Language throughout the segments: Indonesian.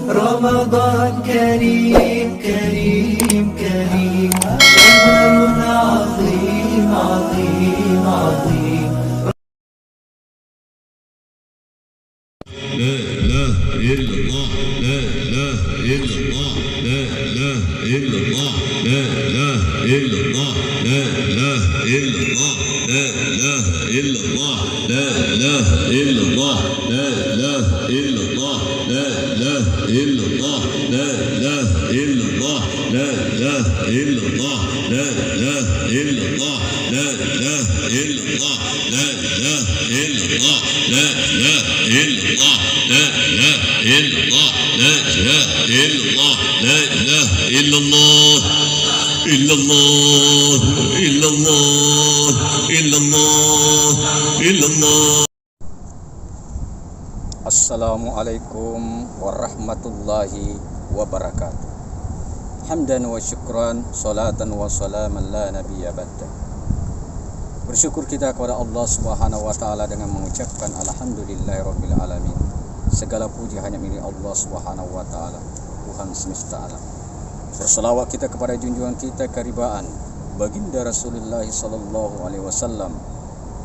رمضان كريم كريم كريم، شهر عظيم عظيم عظيم. لا إله إلا الله، لا إله إلا الله، لا إله إلا الله، لا إله إلا الله، لا إله إلا الله، لا إله إلا الله، لا إله إلا الله، لا إله إلا الله، لا إله إلا الله، لا إله إلا الله، لا إله إلا الله، لا إله إلا الله، لا إله إلا الله، لا إله إلا الله، لا إله إلا الله، لا إله إلا الله، لا إله إلا الله، لا إله إلا الله، إلا الله، إلا الله، إلا الله، إلا الله. Assalamualaikum warahmatullahi wabarakatuh. Hamdan wa syukran, salatan wa salaman la nabiyya ba'da. Bersyukur kita kepada Allah Subhanahu wa taala dengan mengucapkan alhamdulillahirabbil alamin. Segala puji hanya milik Allah Subhanahu wa taala, Tuhan semesta alam. Berselawat kita kepada junjungan kita karibaan baginda Rasulullah sallallahu alaihi wasallam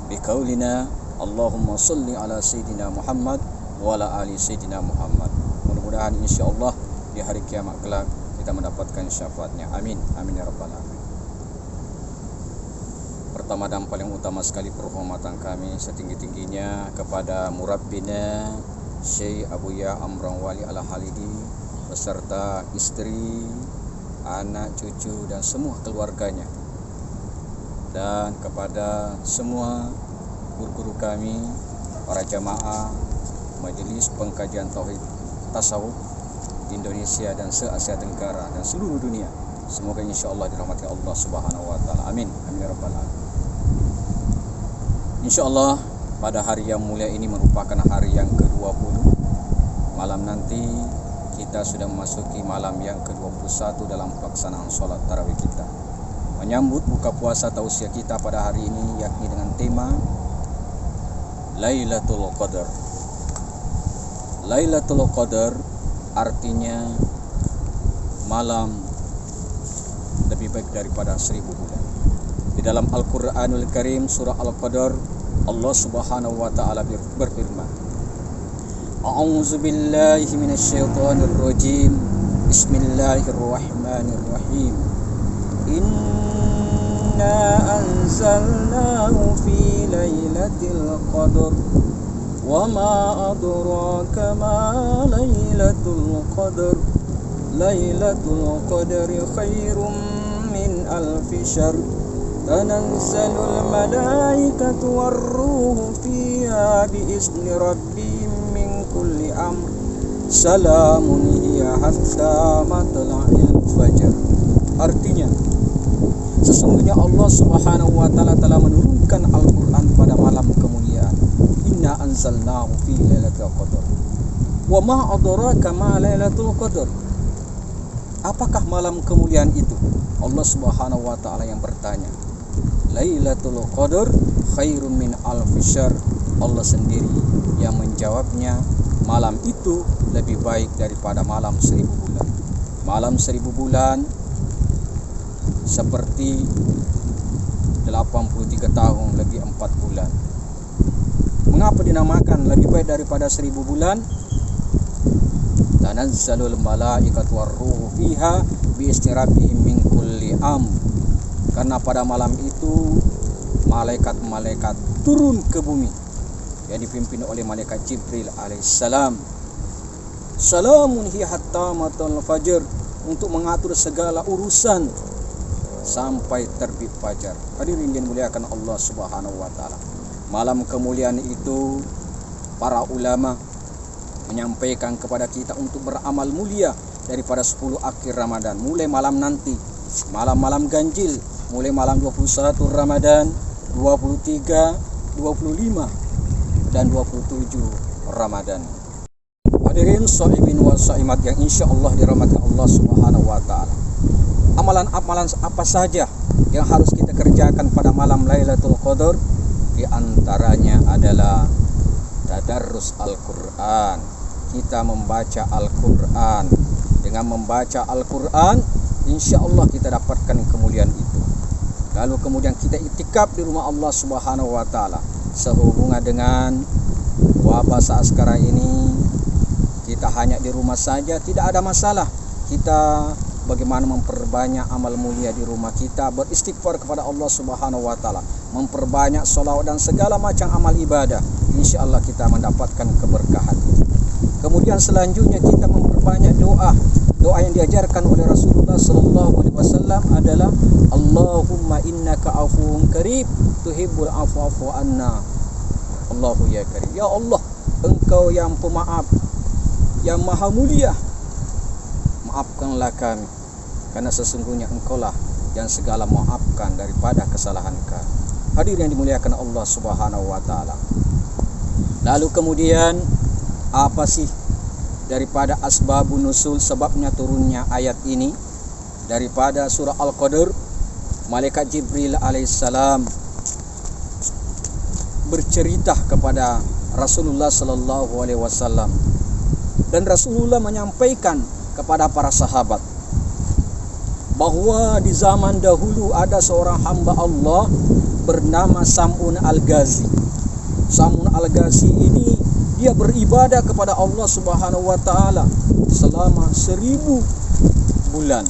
biqaulina Allahumma salli ala sayyidina Muhammad wa ala ali sayyidina Muhammad. Mudah-mudahan insyaallah di hari kiamat kelak kita mendapatkan syafaatnya. Amin. Amin ya rabbal alamin. Pertama dan paling utama sekali penghormatan kami setinggi-tingginya kepada murabbina Syekh Abu Ya Amran Wali Al-Halidi beserta istri, anak, cucu dan semua keluarganya, dan kepada semua guru-guru kami, para jamaah Majelis Pengkajian Tauhid Tasawuf Indonesia dan se-Asia Tenggara dan seluruh dunia. Semoga insyaallah dirahmati Allah Subhanahu wa taala. Amin. Amin ya rabbal alamin. Insyaallah pada hari yang mulia ini merupakan hari yang ke-20. Malam nanti kita sudah memasuki malam yang ke-21 dalam pelaksanaan sholat tarawih kita. Menyambut buka puasa tausiah kita pada hari ini, yakni dengan tema Lailatul Qadar. Lailatul Qadar artinya malam lebih baik daripada 1000 bulan. Di dalam Al-Quranul Karim surah Al-Qadar, Allah Subhanahu wa taala berfirman, A'udzu billahi minasyaitonir rajim. Bismillahirrahmanirrahim. Inna anzalnahu fi lailatul qadar wa ma adraka ma lailatul qadar. Lailatul qadri khairum min alfi syahr. Tanazzalul malaikatu war-ruhu fiha bi'izni rabbihim min kulli amr. Salamun hiya hatta matla'il fajr. Artinya, sesungguhnya Allah Subhanahu wa taala telah menurunkan Al-Qur'an pada malam kemuliaan. Inna anzalnahu fi lailatul qadar. Wa ma adraka ma lailatul qadar. Apakah malam kemuliaan itu? Allah Subhanahu wa taala yang bertanya. Lailatul Qadar khairum min alfi syahr. Allah sendiri yang menjawabnya, malam itu lebih baik daripada malam 1000 bulan. Malam 1000 bulan seperti 83 tahun lebih 4 bulan. Mengapa dinamakan lebih baik daripada 1000 bulan? Tanazzalul malaikatu war-ruhu fiha bi'izni rabbihim min kulli amr. Karena pada malam itu malaikat-malaikat turun ke bumi yang dipimpin oleh malaikat Jibril alaihissalam. Salamun hiya hatta matla'il fajr, untuk mengatur segala urusan sampai terbit fajar. Hadirin yang dimuliakan Allah Subhanahu wa taala. Malam kemuliaan itu para ulama menyampaikan kepada kita untuk beramal mulia daripada 10 akhir Ramadan, mulai malam nanti, malam-malam ganjil, mulai malam 21 Ramadan, 23, 25 dan 27 Ramadan. Hadirin shaimin wa shaimat yang insyaallah dirahmati Allah Subhanahu wa taala. Amalan-amalan apa saja yang harus kita kerjakan pada malam Lailatul Qadar? Di antaranya adalah tadarrus Al-Quran. Kita membaca Al-Quran. Dengan membaca Al-Quran, insya Allah kita dapatkan kemuliaan itu. Lalu kemudian kita iktikaf di rumah Allah Subhanahu wa Ta'ala. Sehubungan dengan wabah saat sekarang ini, kita hanya di rumah saja, tidak ada masalah. Kita bagaimana memperbanyak amal mulia di rumah kita, beristighfar kepada Allah Subhanahu wa Ta'ala, memperbanyak sholawat dan segala macam amal ibadah. Insya Allah kita mendapatkan keberkahan. Kemudian selanjutnya kita memperbanyak doa. Doa yang diajarkan oleh Rasulullah sallallahu alaihi wasallam adalah Allahumma innaka afuwun karim tuhibbul afwa fa'fu anna. Allahu ya karim. Ya Allah, Engkau yang pemaaf, yang maha mulia, maafkanlah kami, karena sesungguhnya Engkaulah yang segala maafkan daripada kesalahan kami. Hadir yang dimuliakan Allah Subhanahu wa Ta'ala. Lalu kemudian apa sih daripada asbabun nusul, sebabnya turunnya ayat ini? Daripada surah Al-Qadr, malaikat Jibril alaihissalam bercerita kepada Rasulullah sallallahu alaihi wasallam, dan Rasulullah menyampaikan kepada para sahabat bahwa di zaman dahulu ada seorang hamba Allah bernama Sam'un Al-Ghazi. Sam'un Al-Ghazi ini dia beribadah kepada Allah Subhanahu wa Ta'ala selama 1000 bulan.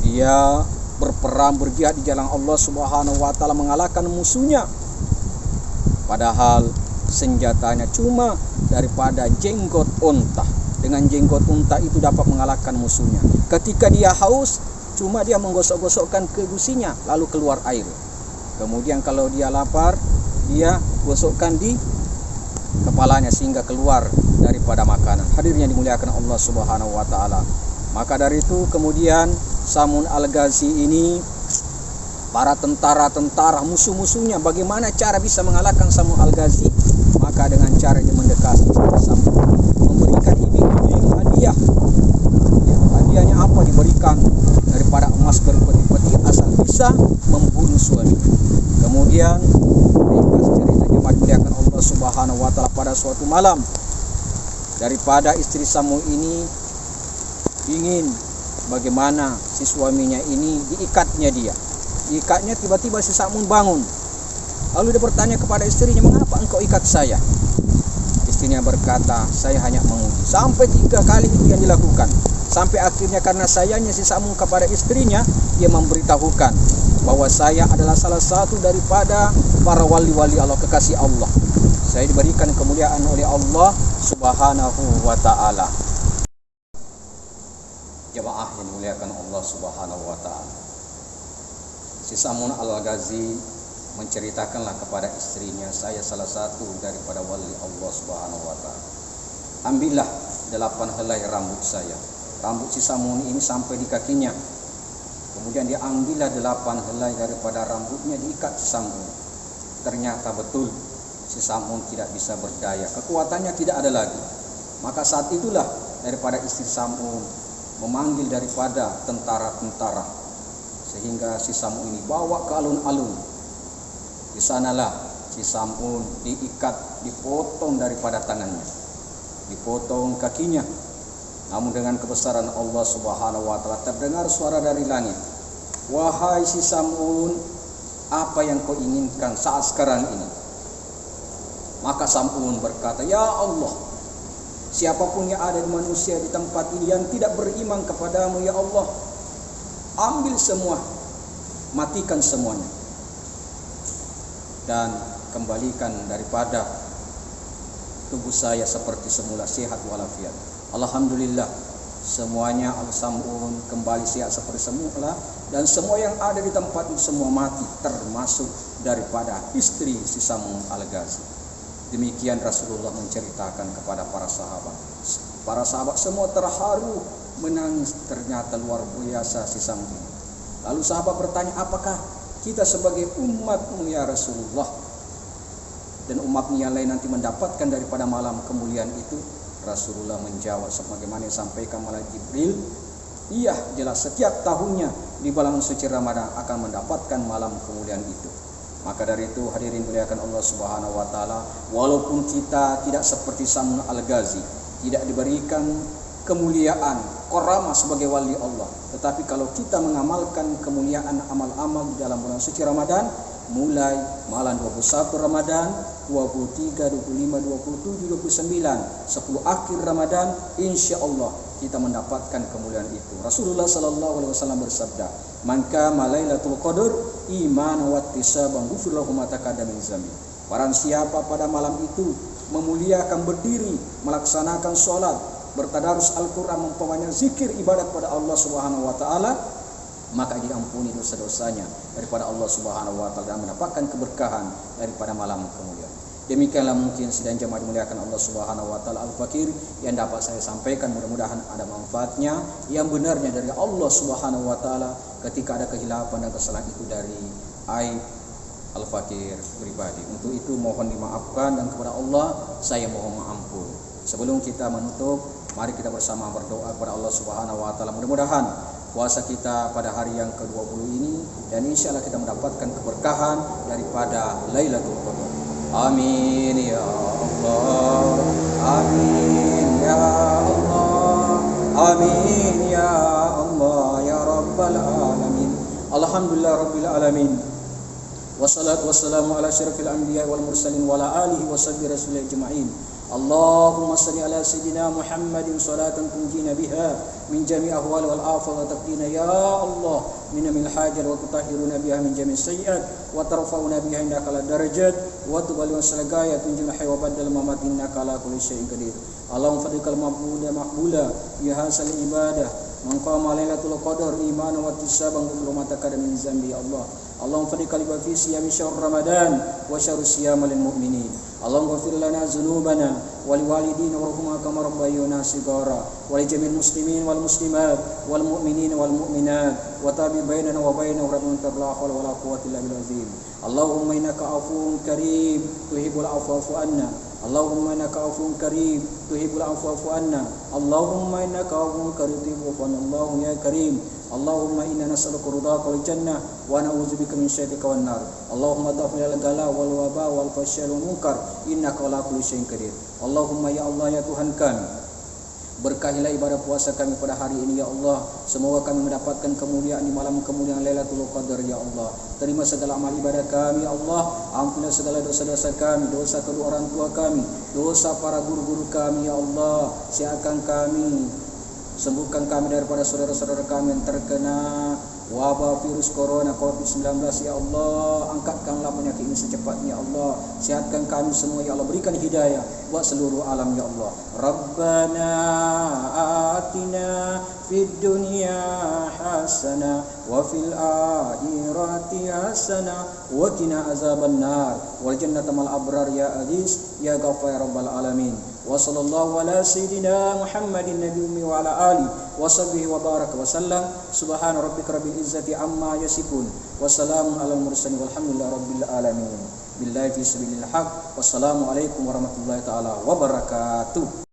Dia berperang, berjihad di jalan Allah Subhanahu wa Ta'ala, mengalahkan musuhnya. Padahal senjatanya cuma daripada jenggot unta. Dengan jenggot unta itu dapat mengalahkan musuhnya. Ketika dia haus, cuma dia menggosok-gosokkan ke gusinya, lalu keluar air. Kemudian kalau dia lapar, dia gosokkan di kepalanya sehingga keluar daripada makanan. Hadirnya dimuliakan Allah Subhanahu wa Ta'ala. Maka dari itu kemudian Sam'un Al-Ghazi ini, para tentara-tentara musuh-musuhnya, bagaimana cara bisa mengalahkan Sam'un Al-Ghazi? Maka dengan cara dia mendekati Sam'un, memberikan iming-iming hadiah. Hadiahnya apa? Diberikan daripada emas berpeti-peti asal bisa membunuh suami. Kemudian ringkas cerita jemaat dimuliakan Allah Subhanahu wa Ta'ala, pada suatu malam daripada istri Sam'un ini ingin bagaimana si suaminya ini diikatnya dia. Diikatnya, tiba-tiba si Sam'un bangun. Lalu dia bertanya kepada istrinya, mengapa engkau ikat saya? Istrinya berkata, saya hanya menguji. Sampai 3 kali itu yang dilakukan. Sampai akhirnya karena sayangnya si Sam'un kepada istrinya, dia memberitahukan bahwa saya adalah salah satu daripada para wali-wali Allah, kekasih Allah. Saya diberikan kemuliaan oleh Allah Subhanahu wa Ta'ala. Jemaah yang dimuliakan Allah Subhanahu wa Ta'ala, si Sam'un Al-Ghazi menceritakanlah kepada istrinya, saya salah satu daripada wali Allah Subhanahu wa Ta'ala. Ambillah 8 helai rambut saya. Rambut si Sam'un ini sampai di kakinya. Kemudian dia ambillah 8 helai daripada rambutnya, diikat si Sam'un. Ternyata betul si Sam'un tidak bisa berdaya, kekuatannya tidak ada lagi. Maka saat itulah daripada istri Sam'un memanggil daripada tentara-tentara, sehingga si Sam'un ini bawa ke alun-alun. Di sanalah si Sam'un diikat, dipotong daripada tangannya, dipotong kakinya. Namun dengan kebesaran Allah Subhanahu wa Ta'ala terdengar suara dari langit, wahai si Sam'un, apa yang kau inginkan saat sekarang ini? Maka Sam'un berkata, ya Allah, siapapun yang ada di manusia di tempat ini yang tidak beriman kepadamu, ya Allah, ambil semua, matikan semuanya, dan kembalikan daripada tubuh saya seperti semula, sehat walafiat. Alhamdulillah, semuanya Al-Sam'un kembali sehat seperti semula, dan semua yang ada di tempat itu semua mati, termasuk daripada istri si Sam'un Al-Ghazi. Demikian Rasulullah menceritakan kepada para sahabat. Para sahabat semua terharu, menangis. Ternyata luar biasa si Sam'un. Lalu sahabat bertanya, apakah kita sebagai umatmu ya Rasulullah, dan umatmu yang lain nanti mendapatkan daripada malam kemuliaan itu? Rasulullah menjawab sebagaimana disampaikan oleh Jibril, iya, jelas setiap tahunnya di bulan suci Ramadan akan mendapatkan malam kemuliaan itu. Maka dari itu hadirin muliakan Allah Subhanahu wa taala, walaupun kita tidak seperti Samun Al-Ghazi, tidak diberikan kemuliaan karamah sebagai wali Allah, tetapi kalau kita mengamalkan kemuliaan amal-amal di dalam bulan suci Ramadan, mulai malam 21 Ramadan, 23, 25, 27, 29, 10 akhir Ramadan, insya Allah kita mendapatkan kemuliaan itu. Rasulullah sallallahu alaihi wasallam bersabda, "Man qama lailatul qadar imanan wa ihtisaban ghufira lahu ma taqaddama min dzambi." Barang siapa pada malam itu memuliakan berdiri, melaksanakan sholat, bertadarus Al-Quran, memperbanyak zikir ibadat pada Allah Subhanahu wa taala, maka diampuni dosa-dosanya daripada Allah Subhanahu wa taala dan mendapatkan keberkahan daripada malam kemuliaan. Demikianlah mungkin sidang jemaah dimuliakan Allah Subhanahu wa taala Al-Fakir yang dapat saya sampaikan, mudah-mudahan ada manfaatnya. Yang benarnya dari Allah Subhanahu wa taala, ketika ada kehilapan dan kesalahan itu dari aib Al-Fakir pribadi. Untuk itu mohon dimaafkan dan kepada Allah saya mohon ampun. Sebelum kita menutup, mari kita bersama berdoa kepada Allah Subhanahu wa taala. Mudah-mudahan puasa kita pada hari yang ke-20 ini dan insya Allah kita mendapatkan keberkahan daripada Lailatul Qadar. Amin ya Allah. Amin ya Allah. Amin ya Allah ya Rabbal alamin. Alhamdulillah Rabbil alamin. Wassalatu wassalamu ala asyrafil anbiya wal mursalin wa ala alihi wa sahbihi rasulil ajma'in. Allahumma salli ala sayyidina Muhammadin salatan tunjina biha min jami' ahwal wal afat wa taqdina ya Allah min amil hajat wa tutahhiruna biha min jami' sayyi'at wa tarfa'una biha indaka ala darajat wa tuballighuna salagaya tunjina hayya wa badal mamat innaka ala kulli syai'in qadir. Allahumma fadhikal maqbula bi hasal ibadah man qama lailatul qadar imanan wa ihtisaban ghufira ma taqaddama min dzambi ya Allah. Allahumma fadhikal fi siyami syahr ramadan wa syahr siyam lil mu'minin. Allahumma ghfir lana dzunubana wa liwalidina warhamhuma kama rabbayuna shighara wa li jami'il muslimin wal muslimat wal mu'minin wal mu'minat wa tabi bainana wa bainahum rahmatan la haula wala quwwata illa billah. Allahumma innaka afuwwun karim tuhibbul afwa fa'fu anna. Allahumma innaka afuwwun karim tuhibbul afwa fa'fu anna. Allahumma innaka afuwwun karim tuhibbul afwa anna. Allahu ya karim. Allahumma inna nas'aluka ridhaka wal jannah wa na'udzubika min syarrika wan nar. Allahumma dafi al-ghala wal waba wal fahsya wal munkar innaka ala kulli syai'in qadir. Allahumma ya Allah ya Tuhan kami, berkahilah ibadah puasa kami pada hari ini ya Allah. Semoga kami mendapatkan kemuliaan di malam kemuliaan Lailatul Qadar ya Allah. Terima segala amal ibadah kami ya Allah. Ampunilah segala dosa-dosa kami, dosa kedua orang tua kami, dosa para guru-guru kami ya Allah. Siapkan kami, sembuhkan kami daripada saudara-saudara kami yang terkena wabah virus corona COVID-19 ya Allah. Angkatkanlah penyakit ini secepatnya ya Allah. Sihatkan kami semua ya Allah. Berikan hidayah buat seluruh alam ya Allah. Rabbana atina fid dunya hasanah wa fil akhirati hasanah wa qina azabannar wal jannata mal abrar ya aziz ya ghafar ya rabbal alamin. Wa sallallahu ala sayyidina Muhammadin nabiyyi wa ala alihi wa sahbihi wa baraka wa sallam. Subhana rabbika rabbil izzati amma yasifun wa salamun alal mursalin walhamdulillahi rabbil alamin. Billahi fi sabilil haq. Wassalamu alaikum warahmatullahi taala wabarakatuh.